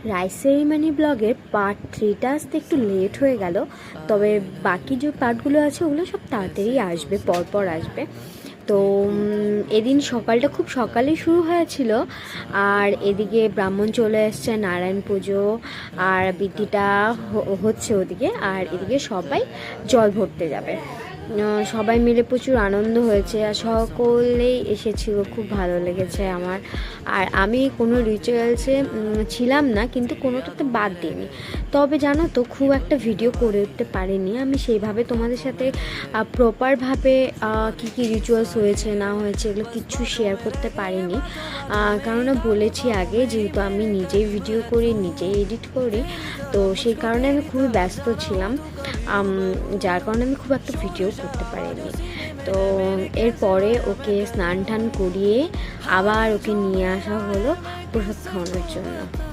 Rice ceremony ব্লগের part 3টা আসতে একটু লেট হয়ে গেল, তবে বাকি যে পার্টগুলো আছে ওগুলো সব তাড়াতাড়ি আসবে, পরপর আসবে। তো এদিন সকালটা খুব সকালেই শুরু হয়েছিল, আর এদিকে ব্রাহ্মণ চলে এসছে, নারায়ণ পুজো আর বিধিটা হচ্ছে ওদিকে, আর এদিকে সবাই জল ভরতে যাবে। সবাই মিলে প্রচুর আনন্দ হয়েছে, আর সকলেই এসেছিল, খুব ভালো লেগেছে আমার। আর আমি কোনো রিচুয়ালসে ছিলাম না, কিন্তু কোনোটাতে বাদ দিইনি। তবে জানো তো, খুব একটা ভিডিও করে উঠতে পারিনি আমি সেইভাবে তোমাদের সাথে প্রপারভাবে কী কী রিচুয়ালস হয়েছে না হয়েছে এগুলো কিচ্ছু শেয়ার করতে পারিনি, কেননা বলেছি আগে, যেহেতু আমি নিজেই ভিডিও করি, নিজেই এডিট করি, তো সেই কারণে আমি খুবই ব্যস্ত ছিলাম, যার কারণে আমি খুব একটা ভিডিও করতে পারিনি। তো এরপরে ওকে স্নান টান করিয়ে আবার ওকে নিয়ে আসা হলো প্রসাদ খাওয়ানোর জন্য।